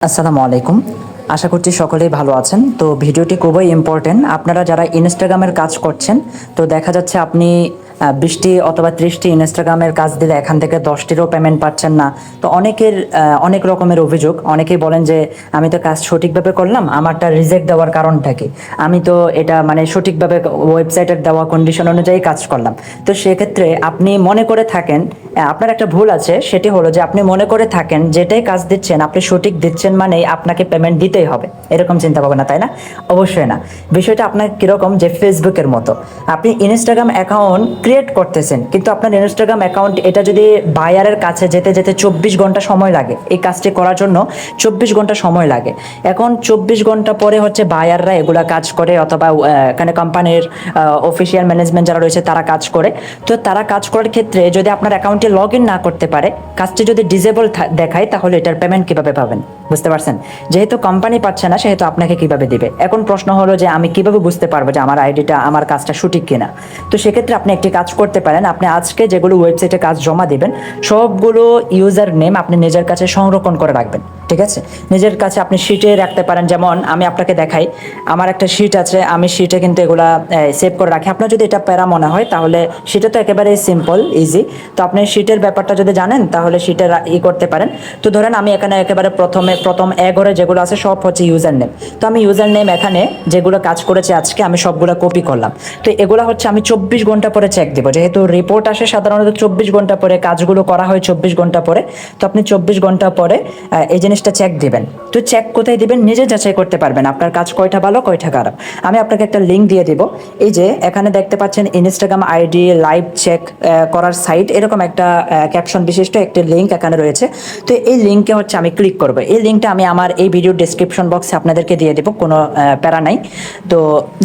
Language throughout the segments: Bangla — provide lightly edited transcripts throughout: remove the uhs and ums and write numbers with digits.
আসসালামু আলাইকুম। আশা করছি সকলেই ভালো আছেন। তো ভিডিওটি খুবই ইম্পর্টেন্ট। আপনারা যারা ইনস্টাগ্রামের কাজ করছেন, তো দেখা যাচ্ছে আপনি 20টি অথবা 30টি ইনস্টাগ্রামের কাজ দিলে এখান থেকে 10টিরও পেমেন্ট পাচ্ছেন না। তো অনেকের অনেক রকমের অভিযোগ। অনেকেই বলেন যে আমি তো কাজ সঠিকভাবে করলাম, আমারটা রিজেক্ট দেওয়ার কারণটা কি? আমি তো এটা মানে সঠিকভাবে ওয়েবসাইটের দেওয়া কন্ডিশন অনুযায়ী কাজ করলাম। তো সেক্ষেত্রে আপনি মনে করে থাকেন আপনার একটা ভুল আছে, সেটি হলো যে আপনি মনে করে থাকেন যেটাই কাজ দিচ্ছেন আপনি সঠিক দিচ্ছেন মানেই আপনাকে পেমেন্ট দিতেই হবে, এরকম চিন্তা ভাবনা, তাই না? অবশ্যই না। বিষয়টা আপনার কিরকম, যে ফেসবুকের মতো আপনি ইনস্টাগ্রাম অ্যাকাউন্ট ক্রিয়েট করতেছেন, কিন্তু আপনার ইনস্টাগ্রাম অ্যাকাউন্ট এটা যদি বায়ারের কাছে যেতে যেতে 24 ঘন্টা সময় লাগে, এই কাজটি করার জন্য 24 ঘন্টা সময় লাগে। এখন 24 ঘন্টা পরে হচ্ছে বায়াররা এগুলা কাজ করে, অথবা এখানে কোম্পানির অফিসিয়াল ম্যানেজমেন্ট যারা রয়েছে তারা কাজ করে। তো তারা কাজ করার ক্ষেত্রে যদি আপনার অ্যাকাউন্টে লগ ইন না করতে পারে, কাজটি যদি ডিজেবল দেখায়, তাহলে এটার পেমেন্ট কিভাবে পাবেন? বুঝতে পারছেন? যেহেতু কোম্পানি পাচ্ছে না, সেহেতু আপনাকে কিভাবে দিবে? এখন প্রশ্ন হলো যে আমি কিভাবে বুঝতে পারবো যে আমার আইডিটা, আমার কাজটা সঠিক কিনা? তো সেক্ষেত্রে আপনি একটি কাজ করতে পারেন। আপনি আজকে যেগুলো ওয়েবসাইটে কাজ জমা দিবেন, সবগুলো ইউজার নেম আপনি নিজের কাছে সংরক্ষণ করে রাখবেন। ঠিক আছে? নিজের কাছে আপনি শিটে রাখতে পারেন। যেমন আমি আপনাকে দেখাই, আমার একটা শিট আছে, আমি শিটে কিন্তু এগুলা সেভ করে রাখি। আপনার যদি এটা প্যারা মনে হয়, তাহলে সেটা তো একেবারে সিম্পল ইজি। তো আপনি শিটের ব্যাপারটা যদি জানেন, তাহলে শিটের করতে পারেন। তো ধরেন আমি এখানে একেবারে প্রথম ঘরে যেগুলো আছে সব হচ্ছে ইউজার নেম। তো আমি ইউজার নেম এখানে যেগুলো কাজ করেছে আজকে আমি সবগুলো কপি করলাম। তো এগুলো হচ্ছে আমি 24 ঘন্টা পরে চেক দিব, যেহেতু রিপোর্ট আসে সাধারণত 24 ঘন্টা পরে, কাজগুলো করা হয় 24 ঘন্টা পরে। তো আপনি 24 ঘন্টা পরে এই জিনিসটা চেক দিবেন। তো চেক কোথায় দিবেন? নিজে যাচাই করতে পারবেন আপনার কাজ কয়টা ভালো কয়টা খারাপ। আমি আপনাকে একটা লিঙ্ক দিয়ে দিব। এই যে এখানে দেখতে পাচ্ছেন ইনস্টাগ্রাম আইডি লাইভ চেক করার সাইট, এরকম একটা ক্যাপশন বিশিষ্ট একটি লিঙ্ক এখানে রয়েছে। তো এই লিঙ্কে হচ্ছে আমি ক্লিক করব। এই লিঙ্কটা আমি আমার এই ভিডিও ডেসক্রিপশন বক্সে আপনাদেরকে দিয়ে দেবো, কোনো প্যারা নাই। তো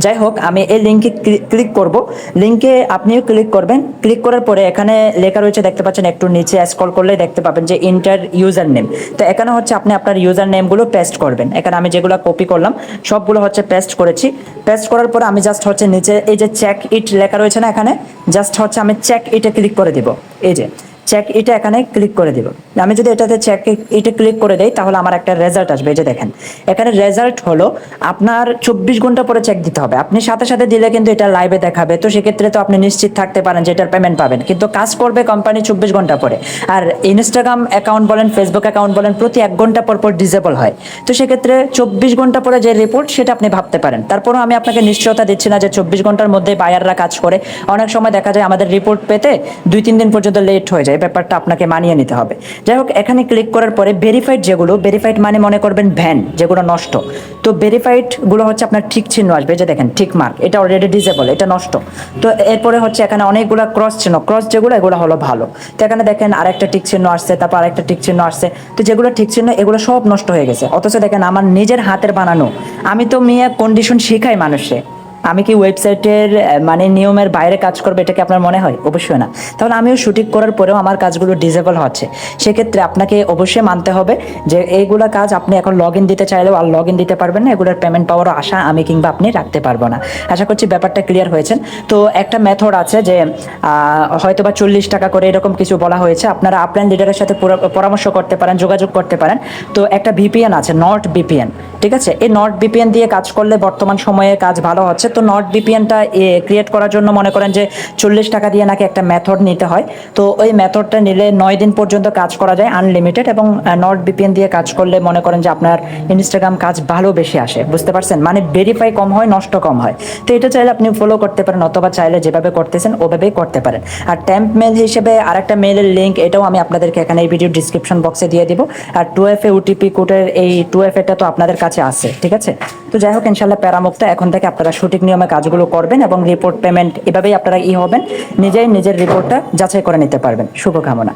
যাই হোক, আমি এই লিঙ্কে ক্লিক করব। লিঙ্কে আপনিও ক্লিক করবেন। ক্লিক করার পরে এখানে লেখা রয়েছে, দেখতে পাচ্ছেন, একটু নিচে স্ক্রল করলে দেখতে পাবেন যে ইন্টার ইউজার নেম। তো এখানে হচ্ছে আপনি আপনার ইউজার নেমগুলো পেস্ট করবেন। এখানে আমি যেগুলো কপি করলাম সবগুলো হচ্ছে পেস্ট করেছি। পেস্ট করার পরে আমি জাস্ট হচ্ছে নিচে এই যে চেক ইট লেখা রয়েছে না, এখানে জাস্ট হচ্ছে আমি চেক ইটে ক্লিক করে দিব। এই যে চেক এটা এখানে ক্লিক করে দিব। আমি যদি এটাতে চেক এটা ক্লিক করে দেই, তাহলে আমার একটা রেজাল্ট আসবে। এই যে দেখেন, এখানে রেজাল্ট হলো আপনার 24 ঘন্টা পরে চেক দিতে হবে। আপনি সাথে সাথে দিলে কিন্তু এটা লাইভে দেখাবে। তো সেক্ষেত্রে তো আপনি নিশ্চিত থাকতে পারেন যে এটার পেমেন্ট পাবেন, কিন্তু কাজ করবে কোম্পানি 24 ঘন্টা পরে। আর ইনস্টাগ্রাম অ্যাকাউন্ট বলেন, ফেসবুক অ্যাকাউন্ট বলেন, প্রতি 1 ঘন্টা পর পর ডিসেবল হয়। তো সেক্ষেত্রে 24 ঘন্টা পরে যে রিপোর্ট, সেটা আপনি ভাবতে পারেন। তারপরও আমি আপনাকে নিশ্চয়তা দিচ্ছি না যে 24 ঘন্টার মধ্যে বায়াররা কাজ করে। অনেক সময় দেখা যায় আমাদের রিপোর্ট পেতে 2-3 দিন পর্যন্ত লেট হয়ে যায়। ব্যাপারটা আপনাকে মানিয়ে নিতে হবে। যাই হোক, এখানে ক্লিক করার পরে ভেরিফাইড, যেগুলো ভেরিফাইড মানে মনে করবেন ভ্যান, যেগুলো নষ্ট। তো ভেরিফাইড গুলো হচ্ছে আপনার ঠিক চিহ্ন আসবে, যে দেখেন ঠিক মার্ক, এটা অলরেডি ডিসেবল, এটা নষ্ট। তো এরপরে হচ্ছে এখানে অনেকগুলো ক্রস চিহ্ন, ক্রস যেগুলো এগুলো হলো ভালো। তো এখানে দেখেন আরেকটা টিক চিহ্ন আসছে, তারপর আরেকটা টিক চিহ্ন আসছে। তো যেগুলো ঠিক চিহ্ন এগুলো সব নষ্ট হয়ে গেছে। অথচ দেখেন আমার নিজের হাতের বানানো, আমি তো মেয়ে কন্ডিশন শিখাই মানুষে। আমি কি ওয়েবসাইটের মানে নিয়মের বাইরে কাজ করবে, এটা কি আপনার মনে হয়? অবশ্যই না। তাহলে আমিও শুটিং করার পরেও আমার কাজগুলো ডিসেবল হচ্ছে। সেক্ষেত্রে আপনাকে অবশ্যই মানতে হবে যে এইগুলা কাজ আপনি এখন লগ ইন দিতে চাইলেও আর লগ ইন দিতে পারবেন না। এগুলোর পেমেন্ট পাওয়ারও আশা আমি কিংবা আপনি রাখতে পারবো না। আশা করছি ব্যাপারটা ক্লিয়ার হয়েছেন। তো একটা মেথড আছে যে হয়তো বা 40 টাকা করে এরকম কিছু বলা হয়েছে। আপনারা আপলাইন লিডারের সাথে পরামর্শ করতে পারেন, যোগাযোগ করতে পারেন। তো একটা ভিপিএন আছে, নট ভিপিএন। ঠিক আছে? এই নট ভিপিএন দিয়ে কাজ করলে বর্তমান সময়ে কাজ ভালো হচ্ছে। তো নট ভিপিএনটা ক্রিয়েট করার জন্য মনে করেন যে 40 টাকা দিয়ে নাকি একটা মেথড নিতে হয়। তো ওই মেথডটা নিলে 9 দিন পর্যন্ত কাজ করা যায় আনলিমিটেড। এবং নট ভিপিএন দিয়ে কাজ করলে মনে করেন যে আপনার ইনস্টাগ্রাম কাজ ভালো বেশি আসে। বুঝতে পারছেন? মানে ভেরিফাই কম হয়, নষ্ট কম হয়। তো এটা চাইলে আপনি ফলো করতে পারেন, অথবা চাইলে যেভাবে করতেছেন ওভাবেই করতে পারেন। আর ট্যাম্প মেল হিসেবে আরেকটা মেলের লিঙ্ক, এটাও আমি আপনাদেরকে এখানে এই ভিডিও ডিসক্রিপশন বক্সে দিয়ে দিব। আর 2FA ওটিপি কোডের এই 2FA টা তো আপনাদের কাছে আছে। ঠিক আছে? তো যাই হোক, ইনশাল্লাহ প্যারামুক্ত এখন থেকে আপনারা সঠিক নিয়মে কাজগুলো করবেন এবং রিপোর্ট পেমেন্ট এভাবেই আপনারা হবেন। নিজেই নিজের রিপোর্টটা যাচাই করে নিতে পারবেন। শুভকামনা।